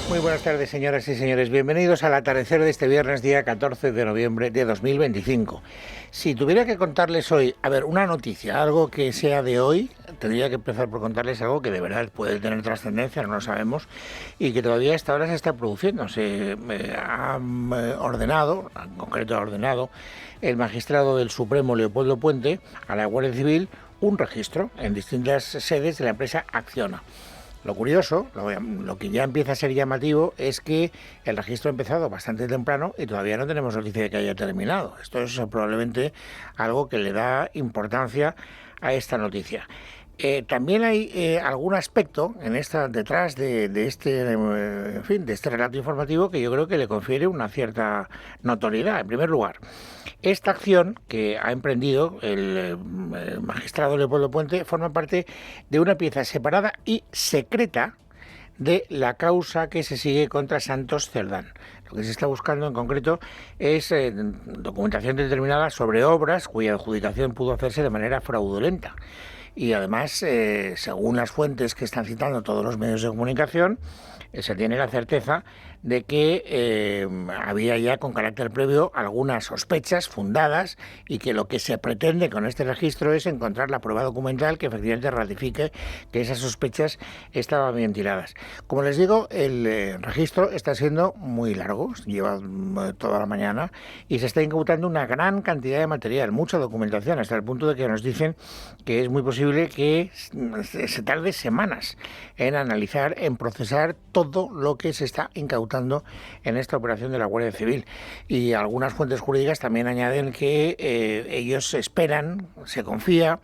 Muy buenas tardes, señoras y señores. Bienvenidos al atardecer de este viernes, día 14 de noviembre de 2025. Si tuviera que contarles hoy, una noticia, algo que sea de hoy, tendría que empezar por contarles algo que de verdad puede tener trascendencia, no lo sabemos, y que todavía hasta ahora se está produciendo. Se ha ordenado, en concreto ha ordenado, el magistrado del Supremo, Leopoldo Puente, a la Guardia Civil, un registro en distintas sedes de la empresa Acciona. Lo curioso, lo que ya empieza a ser llamativo, es que el registro ha empezado bastante temprano y todavía no tenemos noticia de que haya terminado. Esto es probablemente algo que le da importancia a esta noticia. También hay algún aspecto detrás de este relato informativo que yo creo que le confiere una cierta notoriedad. En primer lugar, esta acción que ha emprendido el magistrado Leopoldo Puente forma parte de una pieza separada y secreta de la causa que se sigue contra Santos Cerdán. Lo que se está buscando en concreto es documentación determinada sobre obras cuya adjudicación pudo hacerse de manera fraudulenta. Y además, según las fuentes que están citando todos los medios de comunicación, se tiene la certeza de que había ya con carácter previo algunas sospechas fundadas y que lo que se pretende con este registro es encontrar la prueba documental que efectivamente ratifique que esas sospechas estaban bien tiradas. Como les digo, el registro está siendo muy largo, lleva toda la mañana y se está incautando una gran cantidad de material, mucha documentación, hasta el punto de que nos dicen que es muy posible que se tarde semanas en analizar, en procesar todo lo que se está incautando en esta operación de la Guardia Civil. Y algunas fuentes jurídicas también añaden que ellos esperan, se confía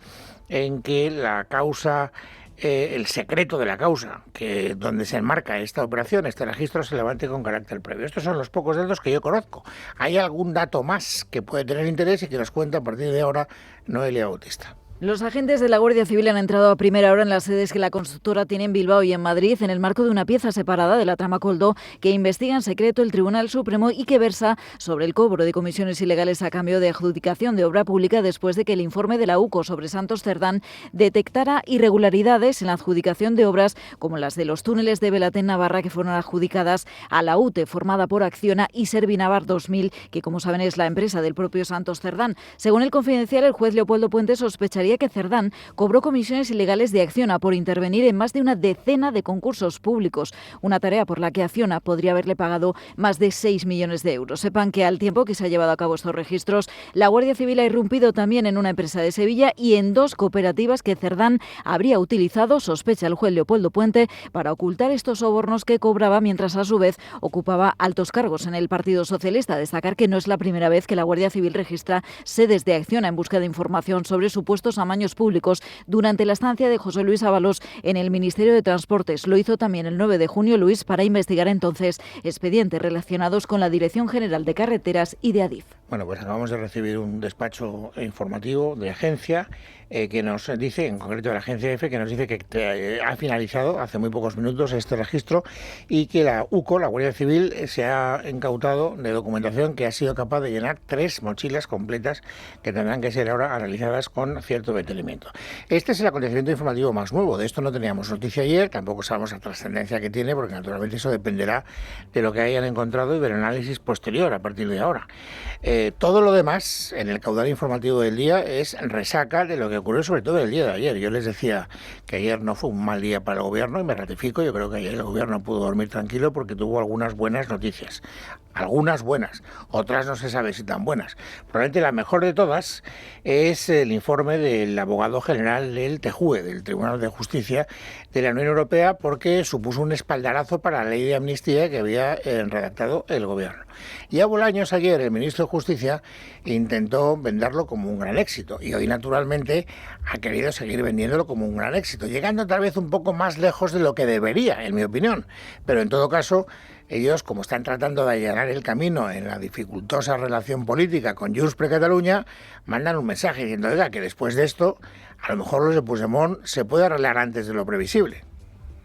en que la causa, el secreto de la causa, que donde se enmarca esta operación, este registro, se levante con carácter previo. Estos son los pocos datos que yo conozco. Hay algún dato más que puede tener interés y que nos cuenta a partir de ahora Noelia Bautista. Los agentes de la Guardia Civil han entrado a primera hora en las sedes que la constructora tiene en Bilbao y en Madrid en el marco de una pieza separada de la trama Koldo que investiga en secreto el Tribunal Supremo y que versa sobre el cobro de comisiones ilegales a cambio de adjudicación de obra pública después de que el informe de la UCO sobre Santos Cerdán detectara irregularidades en la adjudicación de obras como las de los túneles de Belatén Navarra que fueron adjudicadas a la UTE formada por Acciona y Servinavar 2000, que como saben es la empresa del propio Santos Cerdán. Según el Confidencial, el juez Leopoldo Puente sospecharía que Cerdán cobró comisiones ilegales de Acciona por intervenir en más de una decena de concursos públicos, una tarea por la que Acciona podría haberle pagado más de 6 millones de euros. Sepan que al tiempo que se ha llevado a cabo estos registros, la Guardia Civil ha irrumpido también en una empresa de Sevilla y en 2 cooperativas que Cerdán habría utilizado, sospecha el juez Leopoldo Puente, para ocultar estos sobornos que cobraba mientras a su vez ocupaba altos cargos en el Partido Socialista. Destacar que no es la primera vez que la Guardia Civil registra sedes de Acciona en busca de información sobre supuestos amaños públicos durante la estancia de José Luis Ábalos en el Ministerio de Transportes. Lo hizo también el 9 de junio Luis para investigar entonces expedientes relacionados con la Dirección General de Carreteras y de Adif. Bueno, pues acabamos de recibir un despacho informativo de agencia que nos dice, en concreto de la agencia EFE, que nos dice que ha finalizado hace muy pocos minutos este registro y que la UCO, la Guardia Civil, se ha incautado de documentación que ha sido capaz de llenar 3 mochilas completas que tendrán que ser ahora analizadas con cierto detenimiento. Este es el acontecimiento informativo más nuevo. De esto no teníamos noticia ayer, tampoco sabemos la trascendencia que tiene, porque naturalmente eso dependerá de lo que hayan encontrado y del análisis posterior a partir de ahora. Todo lo demás en el caudal informativo del día es resaca de lo que ocurrió sobre todo el día de ayer. Yo les decía que ayer no fue un mal día para el gobierno y me ratifico. Yo creo que ayer el gobierno pudo dormir tranquilo porque tuvo algunas buenas noticias. Algunas buenas, otras no se sabe si tan buenas. Probablemente la mejor de todas es el informe del abogado general del TJUE, del Tribunal de Justicia de la Unión Europea, porque supuso un espaldarazo para la ley de amnistía que había redactado el gobierno. Y a Bolaños ayer, el ministro de Justicia, intentó venderlo como un gran éxito y hoy naturalmente ha querido seguir vendiéndolo como un gran éxito, llegando tal vez un poco más lejos de lo que debería, en mi opinión. Pero en todo caso, ellos, como están tratando de allanar el camino en la dificultosa relación política con Junts per Catalunya, mandan un mensaje diciendo, oiga, que después de esto, a lo mejor los de Puigdemont se puede arreglar antes de lo previsible.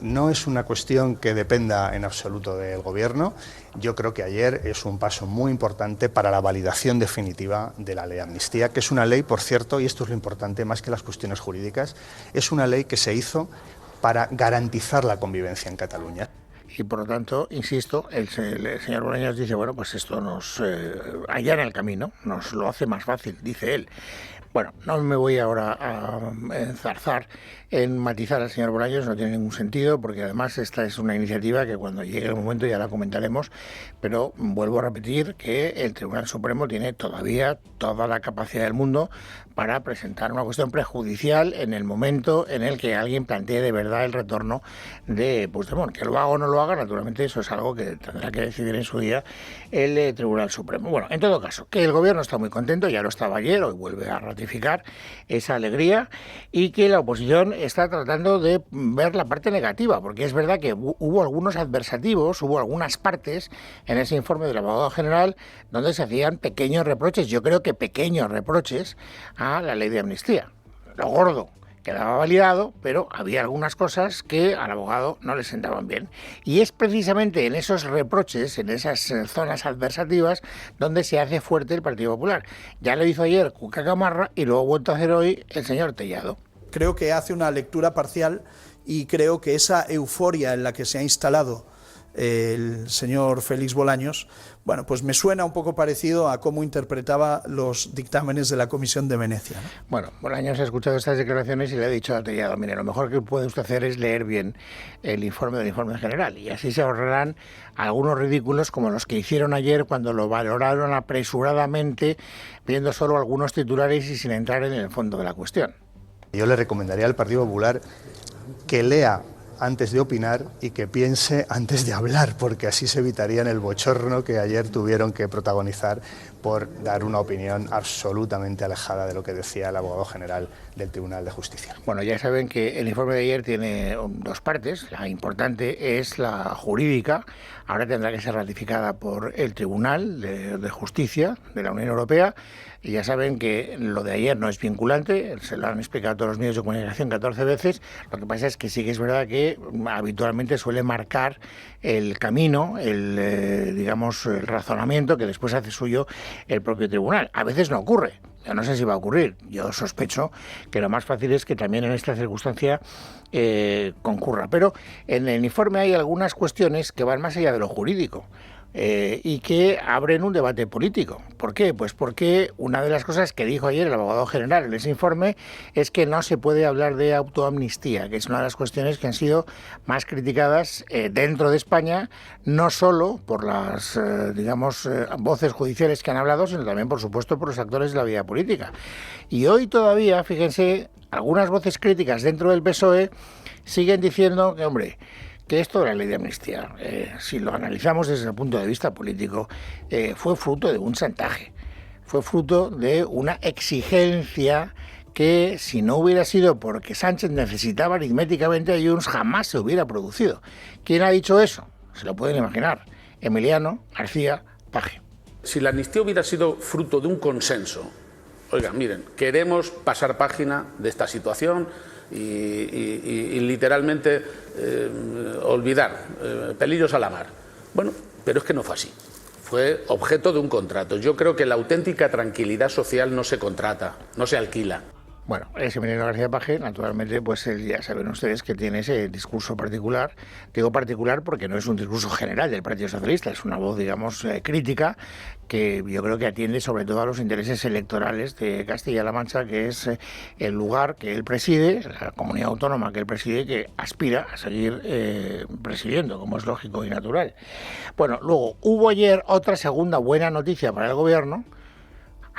No es una cuestión que dependa en absoluto del Gobierno. Yo creo que ayer es un paso muy importante para la validación definitiva de la ley de amnistía, que es una ley, por cierto, y esto es lo importante más que las cuestiones jurídicas, es una ley que se hizo para garantizar la convivencia en Cataluña. y por lo tanto, insisto, el señor Bolaños dice, bueno, pues esto nos allana el camino, nos lo hace más fácil, dice él. Bueno, no me voy ahora a enzarzar en matizar al señor Bolaños, no tiene ningún sentido, porque además esta es una iniciativa que cuando llegue el momento ya la comentaremos, pero vuelvo a repetir que el Tribunal Supremo tiene todavía toda la capacidad del mundo para presentar una cuestión prejudicial en el momento en el que alguien plantee de verdad el retorno de Puigdemont. Que lo haga o no lo haga, naturalmente eso es algo que tendrá que decidir en su día el Tribunal Supremo. Bueno, en todo caso, que el Gobierno está muy contento, ya lo estaba ayer, hoy vuelve a ratificar esa alegría, y que la oposición está tratando de ver la parte negativa, porque es verdad que hubo algunos adversativos, hubo algunas partes en ese informe del abogado general donde se hacían pequeños reproches, yo creo que pequeños reproches a la ley de amnistía. Lo gordo quedaba validado, pero había algunas cosas que al abogado no le sentaban bien. Y es precisamente en esos reproches, en esas zonas adversativas, donde se hace fuerte el Partido Popular. Ya lo hizo ayer Cuca Gamarra y lo ha vuelto a hacer hoy el señor Tellado. Creo que hace una lectura parcial y creo que esa euforia en la que se ha instalado el señor Félix Bolaños, bueno, pues me suena un poco parecido a cómo interpretaba los dictámenes de la Comisión de Venecia, ¿no? Bueno, Bolaños ha escuchado estas declaraciones y le ha dicho a Tellado, mire, lo mejor que puede usted hacer es leer bien el informe del informe general, y así se ahorrarán algunos ridículos como los que hicieron ayer cuando lo valoraron apresuradamente, viendo solo algunos titulares y sin entrar en el fondo de la cuestión. Yo le recomendaría al Partido Popular que lea antes de opinar y que piense antes de hablar, porque así se evitarían el bochorno que ayer tuvieron que protagonizar por dar una opinión absolutamente alejada de lo que decía el abogado general del Tribunal de Justicia. Bueno, ya saben que el informe de ayer tiene dos partes. La importante es la jurídica. Ahora tendrá que ser ratificada por el Tribunal de Justicia de la Unión Europea. Y ya saben que lo de ayer no es vinculante, se lo han explicado todos los medios de comunicación 14 veces. Lo que pasa es que sí que es verdad que habitualmente suele marcar el camino, digamos, el razonamiento que después hace suyo el propio tribunal. A veces no ocurre. Yo no sé si va a ocurrir. Yo sospecho que lo más fácil es que también en esta circunstancia concurra. Pero en el informe hay algunas cuestiones que van más allá de lo jurídico. Y que abren un debate político. ¿Por qué? Pues porque una de las cosas que dijo ayer el abogado general en ese informe es que no se puede hablar de autoamnistía, que es una de las cuestiones que han sido más criticadas dentro de España, no solo por las, voces judiciales que han hablado, sino también, por supuesto, por los actores de la vida política. Y hoy todavía, fíjense, algunas voces críticas dentro del PSOE siguen diciendo que, hombre, que esto de la ley de amnistía, si lo analizamos desde el punto de vista político, fue fruto de un chantaje, fue fruto de una exigencia que, si no hubiera sido porque Sánchez necesitaba aritméticamente a Junts, jamás se hubiera producido. ¿Quién ha dicho eso? Se lo pueden imaginar. Emiliano García Paje. Si la amnistía hubiera sido fruto de un consenso, oigan, miren, queremos pasar página de esta situación y literalmente olvidar, pelillos a la mar. Bueno, pero es que no fue así. Fue objeto de un contrato. Yo creo que la auténtica tranquilidad social no se contrata, no se alquila. Bueno, ese Emiliano García Paje, naturalmente, pues ya saben ustedes que tiene ese discurso particular. Digo particular porque no es un discurso general del Partido Socialista, es una voz, digamos, crítica, que yo creo que atiende sobre todo a los intereses electorales de Castilla-La Mancha, que es el lugar que él preside, la comunidad autónoma que él preside, que aspira a seguir presidiendo, como es lógico y natural. Bueno, luego hubo ayer otra segunda buena noticia para el Gobierno,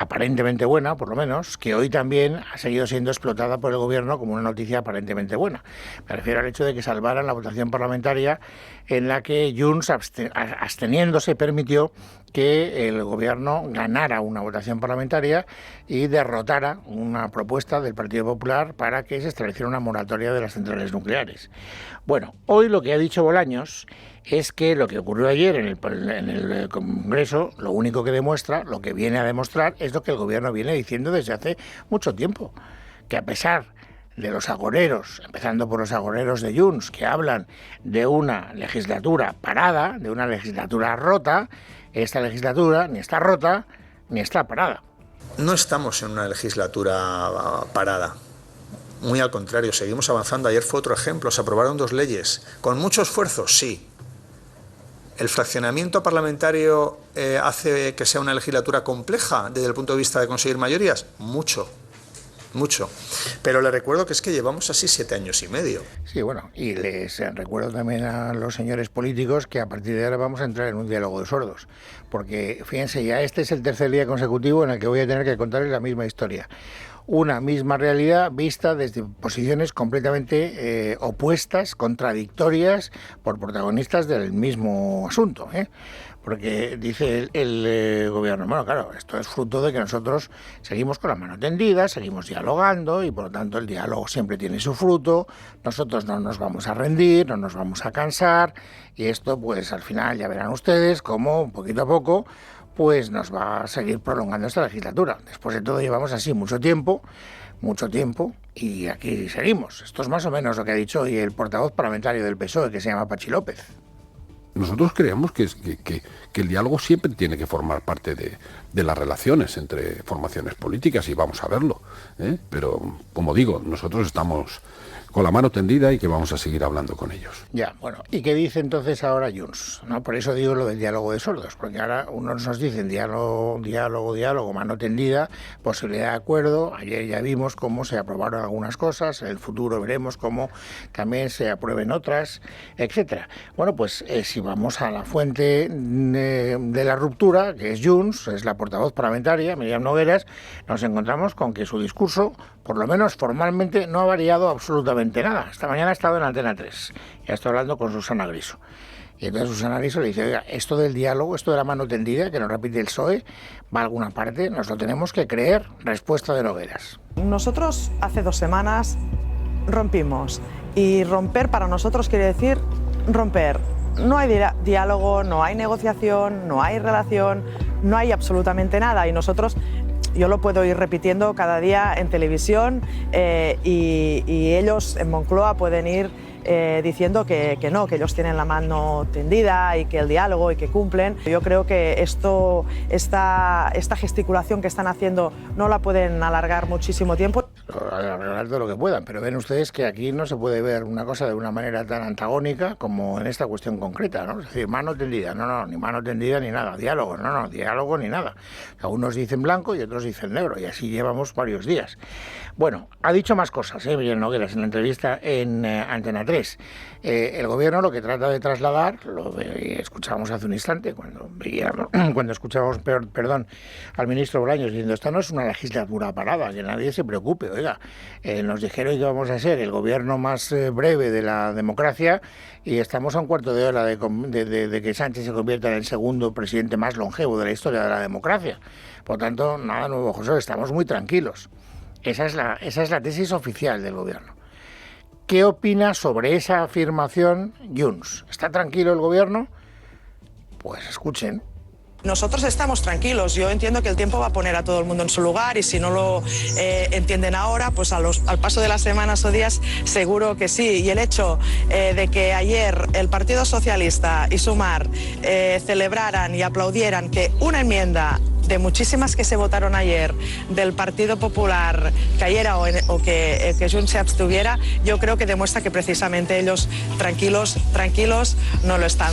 aparentemente buena, por lo menos, que hoy también ha seguido siendo explotada por el Gobierno como una noticia aparentemente buena. Me refiero al hecho de que salvaran la votación parlamentaria en la que Junts, absteniéndose, permitió que el Gobierno ganara una votación parlamentaria y derrotara una propuesta del Partido Popular para que se estableciera una moratoria de las centrales nucleares. Bueno, hoy lo que ha dicho Bolaños es que lo que ocurrió ayer en el Congreso, lo único que demuestra, lo que viene a demostrar, es lo que el Gobierno viene diciendo desde hace mucho tiempo, que a pesar de los agoreros, empezando por los agoreros de Junts, que hablan de una legislatura parada, de una legislatura rota, esta legislatura ni está rota ni está parada. No estamos en una legislatura parada. Muy al contrario, seguimos avanzando. Ayer fue otro ejemplo, se aprobaron 2 leyes. ¿Con mucho esfuerzo? Sí. ¿El fraccionamiento parlamentario hace que sea una legislatura compleja desde el punto de vista de conseguir mayorías? Mucho. Pero le recuerdo que es que llevamos así 7 años y medio. Sí, bueno, y les recuerdo también a los señores políticos que a partir de ahora vamos a entrar en un diálogo de sordos, porque fíjense, ya este es el tercer día consecutivo en el que voy a tener que contarles la misma historia. Una misma realidad vista desde posiciones completamente opuestas, contradictorias, por protagonistas del mismo asunto, Porque dice el gobierno, bueno, claro, esto es fruto de que nosotros seguimos con la mano tendida, seguimos dialogando y por lo tanto el diálogo siempre tiene su fruto, nosotros no nos vamos a rendir, no nos vamos a cansar y esto pues al final ya verán ustedes cómo poquito a poco pues nos va a seguir prolongando esta legislatura. Después de todo llevamos así mucho tiempo y aquí seguimos. Esto es más o menos lo que ha dicho hoy el portavoz parlamentario del PSOE, que se llama Pachi López. Nosotros creemos que el diálogo siempre tiene que formar parte de las relaciones entre formaciones políticas y vamos a verlo, pero como digo, nosotros estamos con la mano tendida y que vamos a seguir hablando con ellos. Ya, bueno, ¿y qué dice entonces ahora Junts? ¿No? Por eso digo lo del diálogo de sordos, porque ahora unos nos dicen diálogo, mano tendida, posibilidad de acuerdo. Ayer ya vimos cómo se aprobaron algunas cosas, en el futuro veremos cómo también se aprueben otras, etcétera. Bueno, pues si vamos a la fuente de la ruptura, que es Junts, es la portavoz parlamentaria, Míriam Nogueras, nos encontramos con que su discurso, por lo menos formalmente, no ha variado absolutamente nada. Esta mañana ha estado en Antena 3, ya estoy hablando con Susana Griso. Y entonces Susana Griso le dice, oiga, esto del diálogo, esto de la mano tendida, que nos repite el PSOE, va a alguna parte, nos lo tenemos que creer. Respuesta de Nogueras. Nosotros hace 2 semanas rompimos, y romper para nosotros quiere decir romper. No hay diálogo, no hay negociación, no hay relación, no hay absolutamente nada, y nosotros... Yo lo puedo ir repitiendo cada día en televisión y ellos en Moncloa pueden ir diciendo que no, que ellos tienen la mano tendida y que el diálogo y que cumplen. Yo creo que esta gesticulación que están haciendo no la pueden alargar muchísimo tiempo. Alargar todo lo que puedan, pero ven ustedes que aquí no se puede ver una cosa de una manera tan antagónica como en esta cuestión concreta, ¿no? Es decir, mano tendida, no, ni mano tendida ni nada, diálogo, no, diálogo ni nada. Unos dicen blanco y otros dicen negro, y así llevamos varios días. Bueno, ha dicho más cosas, Míriam Nogueras, en la entrevista en Antena 3. El gobierno lo que trata de trasladar, lo escuchábamos hace un instante, cuando escuchábamos, al ministro Bolaños diciendo, esta no es una legislatura parada, que nadie se preocupe, oiga, nos dijeron que vamos a ser el gobierno más breve de la democracia y estamos a un cuarto de hora de que Sánchez se convierta en el segundo presidente más longevo de la historia de la democracia. Por tanto, nada nuevo, José, estamos muy tranquilos. Esa es la tesis oficial del gobierno. ¿Qué opina sobre esa afirmación Junts? ¿Está tranquilo el gobierno? Pues escuchen. Nosotros estamos tranquilos. Yo entiendo que el tiempo va a poner a todo el mundo en su lugar y si no lo entienden ahora, pues al paso de las semanas o días seguro que sí. Y el hecho de que ayer el Partido Socialista y Sumar celebraran y aplaudieran que una enmienda de muchísimas que se votaron ayer del Partido Popular cayera o que Junts se abstuviera, yo creo que demuestra que precisamente ellos tranquilos no lo están.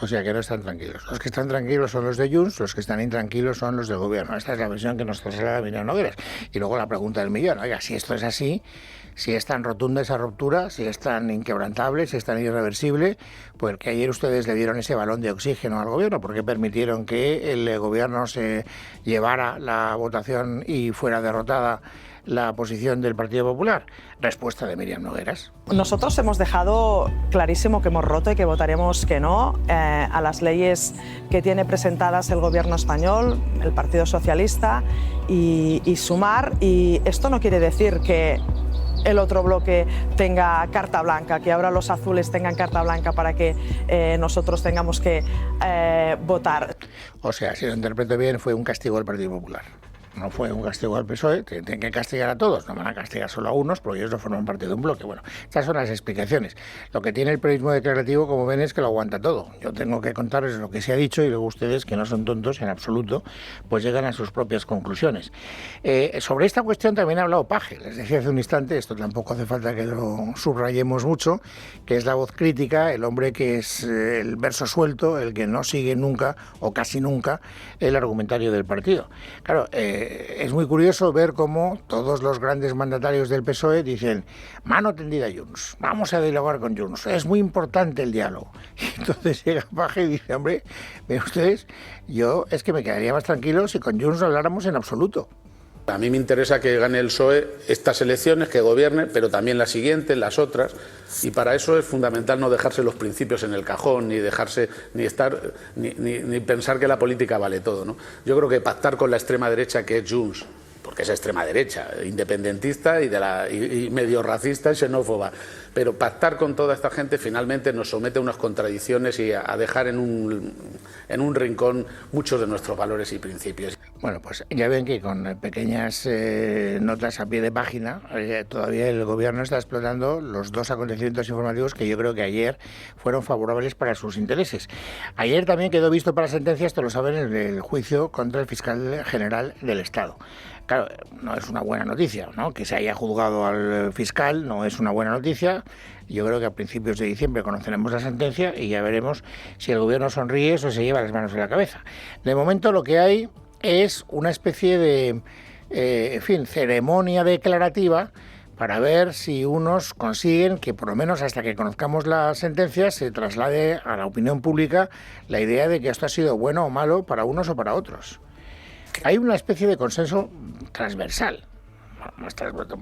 O sea que no están tranquilos. Los que están tranquilos son los de Junts, los que están intranquilos son los del gobierno. Esta es la versión que nos traslada Míriam Nogueras. Y luego la pregunta del millón, oiga, si esto es así, si es tan rotunda esa ruptura, si es tan inquebrantable, si es tan irreversible, pues que ayer ustedes le dieron ese balón de oxígeno al gobierno, porque permitieron que el gobierno se llevara la votación y fuera derrotada la posición del Partido Popular. Respuesta de Míriam Nogueras. Nosotros hemos dejado clarísimo que hemos roto y que votaremos que no a las leyes que tiene presentadas el gobierno español, el Partido Socialista y Sumar, y esto no quiere decir que el otro bloque tenga carta blanca, que ahora los azules tengan carta blanca para que nosotros tengamos que votar. O sea, si lo interpreto bien, fue un castigo del Partido Popular. no fue un castigo al PSOE, tienen que castigar a todos, no van a castigar solo a unos porque ellos no forman parte de un bloque. Bueno, estas son las explicaciones. Lo que tiene el periodismo declarativo, como ven, es que lo aguanta todo. Yo tengo que contarles lo que se ha dicho y luego ustedes, que no son tontos en absoluto, pues llegan a sus propias conclusiones. Sobre esta cuestión también ha hablado Paje. Les decía hace un instante, esto tampoco hace falta que lo subrayemos mucho, que es la voz crítica, el hombre que es el verso suelto, el que no sigue nunca o casi nunca el argumentario del partido. Claro, es muy curioso ver cómo todos los grandes mandatarios del PSOE dicen: mano tendida a Junts, vamos a dialogar con Junts, es muy importante el diálogo. Y entonces llega Paje y dice: hombre, ven ustedes, yo es que me quedaría más tranquilo si con Junts no habláramos en absoluto. A mí me interesa que gane el PSOE estas elecciones, que gobierne, pero también las siguientes, las otras, y para eso es fundamental no dejarse los principios en el cajón, ni dejarse, ni pensar que la política vale todo, ¿no? Yo creo que pactar con la extrema derecha, que es Junts, porque es extrema derecha, independentista y medio racista y xenófoba, pero pactar con toda esta gente finalmente nos somete a unas contradicciones y a dejar en un rincón muchos de nuestros valores y principios. Bueno, pues ya ven que con pequeñas notas a pie de página todavía el gobierno está explotando los dos acontecimientos informativos que yo creo que ayer fueron favorables para sus intereses. Ayer también quedó visto para sentencia, esto lo saben, el juicio contra el fiscal general del Estado. Claro, no es una buena noticia, ¿no? Que se haya juzgado al fiscal no es una buena noticia. Yo creo que a principios de diciembre conoceremos la sentencia y ya veremos si el gobierno sonríe o se lleva las manos en la cabeza. De momento lo que hay es una especie de, ceremonia declarativa para ver si unos consiguen que, por lo menos hasta que conozcamos la sentencia, se traslade a la opinión pública la idea de que esto ha sido bueno o malo para unos o para otros. Hay una especie de consenso transversal.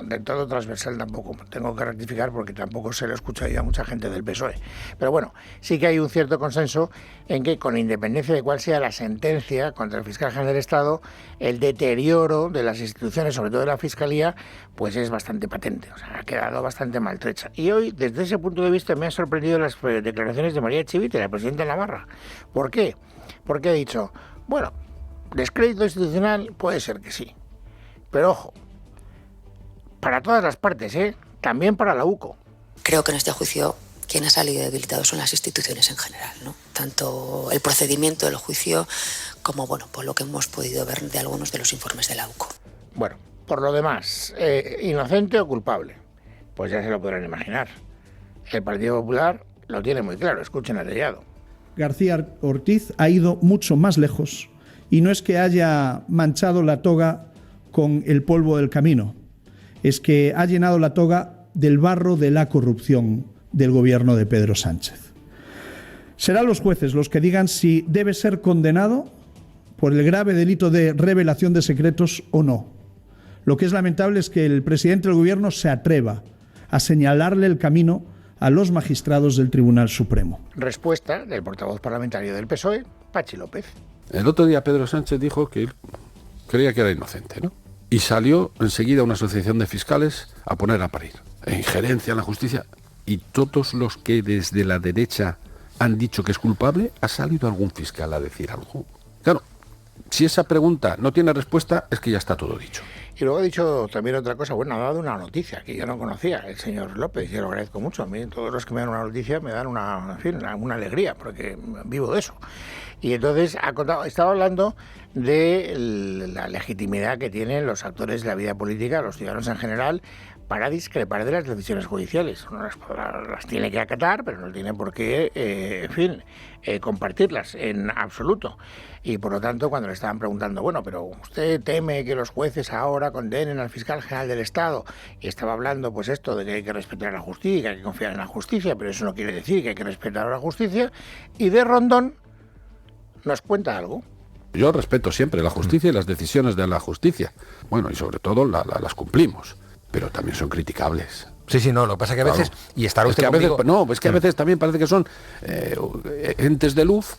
De todo transversal tampoco tengo que rectificar porque tampoco se lo escucha ya a mucha gente del PSOE. Pero bueno, sí que hay un cierto consenso en que, con independencia de cuál sea la sentencia contra el fiscal general del Estado, el deterioro de las instituciones, sobre todo de la Fiscalía, pues es bastante patente. O sea, ha quedado bastante maltrecha. Y hoy, desde ese punto de vista, me han sorprendido las declaraciones de María Chivite, la presidenta de Navarra. ¿Por qué? Porque ha dicho, bueno, descrédito institucional puede ser que sí, pero ojo, para todas las partes, también para la UCO. Creo que en este juicio quien ha salido debilitado son las instituciones en general, ¿no? Tanto el procedimiento del juicio como, por lo que hemos podido ver de algunos de los informes de la UCO. Bueno, por lo demás, inocente o culpable, pues ya se lo podrán imaginar. El Partido Popular lo tiene muy claro, escuchen a Tellado. García Ortiz ha ido mucho más lejos y no es que haya manchado la toga con el polvo del camino, es que ha llenado la toga del barro de la corrupción del gobierno de Pedro Sánchez. Serán los jueces los que digan si debe ser condenado por el grave delito de revelación de secretos o no. Lo que es lamentable es que el presidente del gobierno se atreva a señalarle el camino a los magistrados del Tribunal Supremo. Respuesta del portavoz parlamentario del PSOE, Pachi López. El otro día Pedro Sánchez dijo que él creía que era inocente, ¿no? Y salió enseguida una asociación de fiscales a poner a parir. Injerencia en la justicia. Y todos los que desde la derecha han dicho que es culpable, ¿ha salido algún fiscal a decir algo? Claro, si esa pregunta no tiene respuesta, es que ya está todo dicho. Y luego ha dicho también otra cosa, ha dado una noticia que yo no conocía, el señor López, y yo lo agradezco mucho. A mí todos los que me dan una noticia me dan una alegría, porque vivo de eso. Y entonces estaba hablando de la legitimidad que tienen los actores de la vida política, los ciudadanos en general, para discrepar de las decisiones judiciales. Uno las tiene que acatar, pero no tiene por qué, compartirlas en absoluto. Y por lo tanto, cuando le estaban preguntando, pero ¿usted teme que los jueces ahora condenen al fiscal general del Estado? Y estaba hablando, pues esto de que hay que respetar la justicia, que hay que confiar en la justicia, pero eso no quiere decir que hay que respetar a la justicia. Y de rondón nos cuenta algo. Yo respeto siempre la justicia y las decisiones de la justicia. Y sobre todo las cumplimos. Pero también son criticables. Sí, no, lo que pasa es que a veces, y estará usted conmigo... a veces también parece que son entes de luz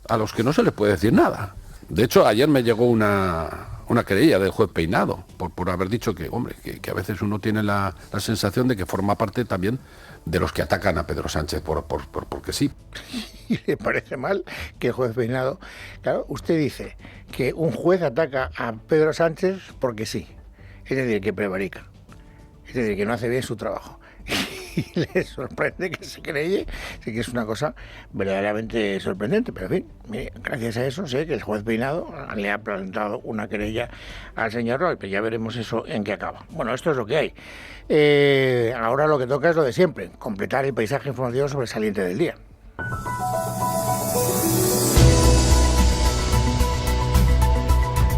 a los que no se les puede decir nada. De hecho, ayer me llegó una una querella del juez Peinado por haber dicho que, hombre, que a veces uno tiene la sensación de que forma parte también de los que atacan a Pedro Sánchez porque sí. ¿Y le parece mal que el juez Peinado... Claro, usted dice que un juez ataca a Pedro Sánchez porque sí. Es decir, que prevarica. Es decir, que no hace bien su trabajo. Y le sorprende que se creye, sí que es una cosa verdaderamente sorprendente, pero en fin, mire, gracias a eso sé que el juez Peinado le ha plantado una querella al señor Roy, pero ya veremos eso en qué acaba. Bueno, esto es lo que hay. Ahora lo que toca es lo de siempre, completar el paisaje informativo sobresaliente del día.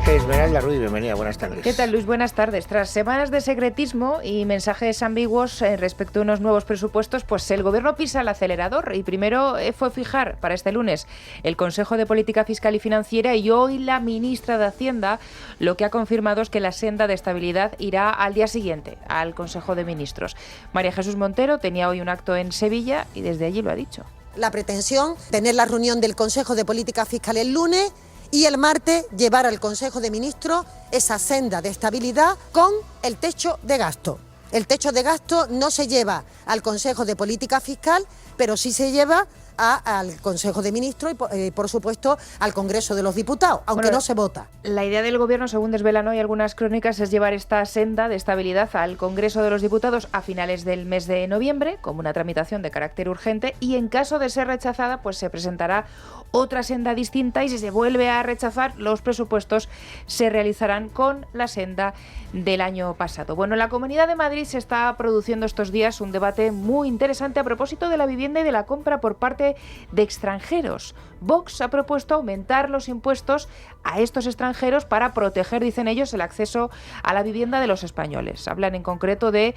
Esmeralda Ruiz, bienvenida, buenas tardes. ¿Qué tal, Luis? Buenas tardes. Tras semanas de secretismo y mensajes ambiguos respecto a unos nuevos presupuestos, pues el Gobierno pisa el acelerador y primero fue fijar para este lunes el Consejo de Política Fiscal y Financiera y hoy la ministra de Hacienda lo que ha confirmado es que la senda de estabilidad irá al día siguiente al Consejo de Ministros. María Jesús Montero tenía hoy un acto en Sevilla y desde allí lo ha dicho. La pretensión, tener la reunión del Consejo de Política Fiscal el lunes y el martes llevar al Consejo de Ministros esa senda de estabilidad con el techo de gasto. El techo de gasto no se lleva al Consejo de Política Fiscal, pero sí se lleva al Consejo de Ministros y, por supuesto, al Congreso de los Diputados, aunque no se vota. La idea del Gobierno, según desvelan hoy algunas crónicas, es llevar esta senda de estabilidad al Congreso de los Diputados a finales del mes de noviembre, como una tramitación de carácter urgente, y en caso de ser rechazada, pues se presentará otra senda distinta y si se vuelve a rechazar, los presupuestos se realizarán con la senda del año pasado. Bueno, en la Comunidad de Madrid se está produciendo estos días un debate muy interesante a propósito de la vivienda y de la compra por parte de extranjeros. Vox ha propuesto aumentar los impuestos a estos extranjeros para proteger, dicen ellos, el acceso a la vivienda de los españoles. Hablan en concreto de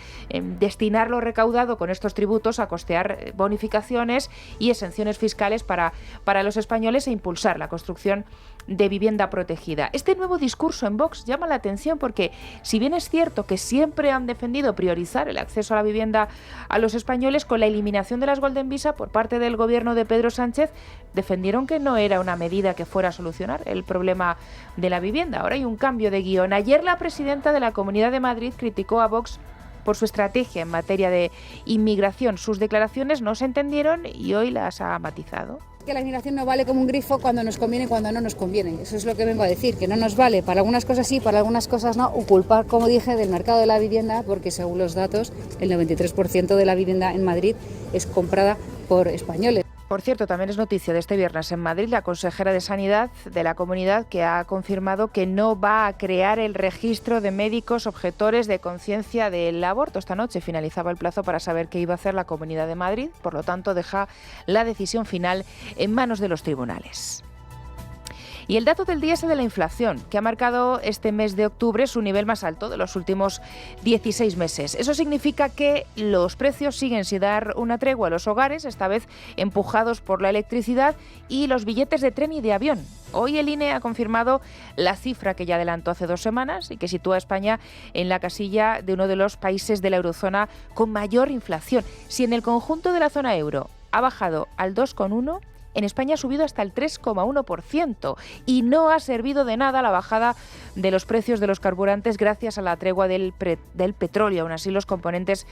destinar lo recaudado con estos tributos a costear bonificaciones y exenciones fiscales para los españoles e impulsar la construcción de vivienda protegida. Este nuevo discurso en Vox llama la atención porque, si bien es cierto que siempre han defendido priorizar el acceso a la vivienda a los españoles, con la eliminación de las Golden Visa por parte del gobierno de Pedro Sánchez, defendieron que no era una medida que fuera a solucionar el problema de la vivienda. Ahora hay un cambio de guión. Ayer la presidenta de la Comunidad de Madrid criticó a Vox por su estrategia en materia de inmigración. Sus declaraciones no se entendieron y hoy las ha matizado. Que la inmigración no vale como un grifo cuando nos conviene y cuando no nos conviene. Eso es lo que vengo a decir, que no nos vale para algunas cosas sí, para algunas cosas no, o culpar, como dije, del mercado de la vivienda, porque según los datos, el 93% de la vivienda en Madrid es comprada por españoles. Por cierto, también es noticia de este viernes en Madrid la consejera de Sanidad de la comunidad que ha confirmado que no va a crear el registro de médicos objetores de conciencia del aborto. Esta noche finalizaba el plazo para saber qué iba a hacer la Comunidad de Madrid, por lo tanto deja la decisión final en manos de los tribunales. Y el dato del día es el de la inflación, que ha marcado este mes de octubre su nivel más alto de los últimos 16 meses. Eso significa que los precios siguen sin dar una tregua a los hogares, esta vez empujados por la electricidad y los billetes de tren y de avión. Hoy el INE ha confirmado la cifra que ya adelantó hace 2 semanas y que sitúa a España en la casilla de uno de los países de la eurozona con mayor inflación. Si en el conjunto de la zona euro ha bajado al 2,1%, en España ha subido hasta el 3,1% y no ha servido de nada la bajada de los precios de los carburantes gracias a la tregua del petróleo. Aún así, los componentes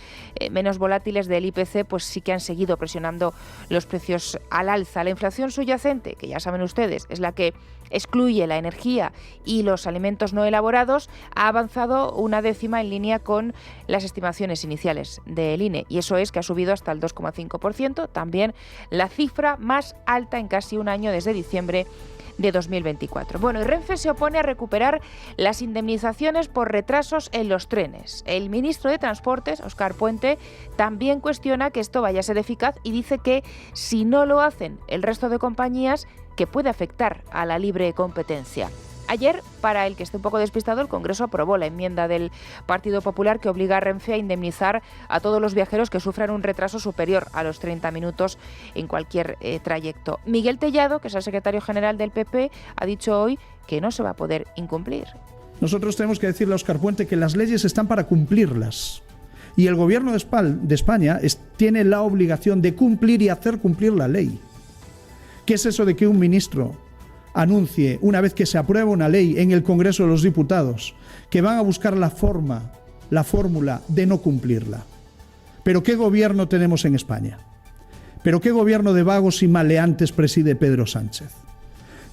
menos volátiles del IPC pues sí que han seguido presionando los precios al alza. La inflación subyacente, que ya saben ustedes, es la que excluye la energía y los alimentos no elaborados, ha avanzado 1/10 en línea con las estimaciones iniciales del INE, y eso es que ha subido hasta el 2,5%, también la cifra más alta en casi un año desde diciembre de 2024. Bueno, y Renfe se opone a recuperar las indemnizaciones por retrasos en los trenes. El ministro de Transportes, Óscar Puente, también cuestiona que esto vaya a ser eficaz y dice que si no lo hacen el resto de compañías, que puede afectar a la libre competencia. Ayer, para el que esté un poco despistado, el Congreso aprobó la enmienda del Partido Popular que obliga a Renfe a indemnizar a todos los viajeros que sufran un retraso superior a los 30 minutos en cualquier trayecto. Miguel Tellado, que es el secretario general del PP, ha dicho hoy que no se va a poder incumplir. Nosotros tenemos que decirle a Óscar Puente que las leyes están para cumplirlas. Y el Gobierno de España tiene la obligación de cumplir y hacer cumplir la ley. ¿Qué es eso de que un ministro anuncie, una vez que se aprueba una ley en el Congreso de los Diputados, que van a buscar la fórmula de no cumplirla. ¿Pero qué gobierno tenemos en España? ¿Pero qué gobierno de vagos y maleantes preside Pedro Sánchez?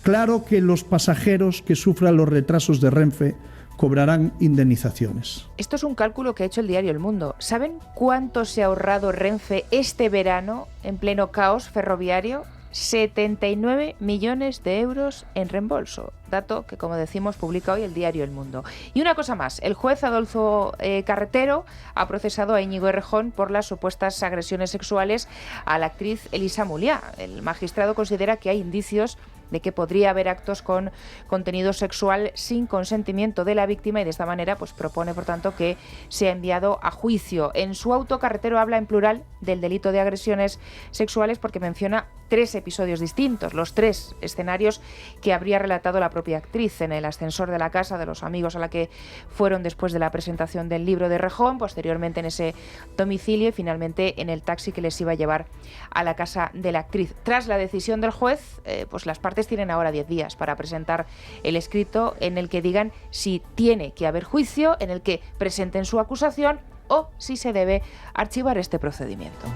Claro que los pasajeros que sufran los retrasos de Renfe cobrarán indemnizaciones. Esto es un cálculo que ha hecho el diario El Mundo. ¿Saben cuánto se ha ahorrado Renfe este verano en pleno caos ferroviario? 79 millones de euros en reembolso, dato que, como decimos, publica hoy el diario El Mundo. Y una cosa más, el juez Adolfo Carretero ha procesado a Íñigo Errejón por las supuestas agresiones sexuales a la actriz Elisa Muliá. El magistrado considera que hay indicios de que podría haber actos con contenido sexual sin consentimiento de la víctima y de esta manera pues propone, por tanto, que sea enviado a juicio. En su auto, Carretero habla en plural del delito de agresiones sexuales porque menciona 3 episodios distintos, los 3 escenarios que habría relatado la propia actriz: en el ascensor de la casa de los amigos a la que fueron después de la presentación del libro de Errejón, posteriormente en ese domicilio y finalmente en el taxi que les iba a llevar a la casa de la actriz. Tras la decisión del juez, pues las partes tienen ahora 10 días para presentar el escrito en el que digan si tiene que haber juicio, en el que presenten su acusación o si se debe archivar este procedimiento.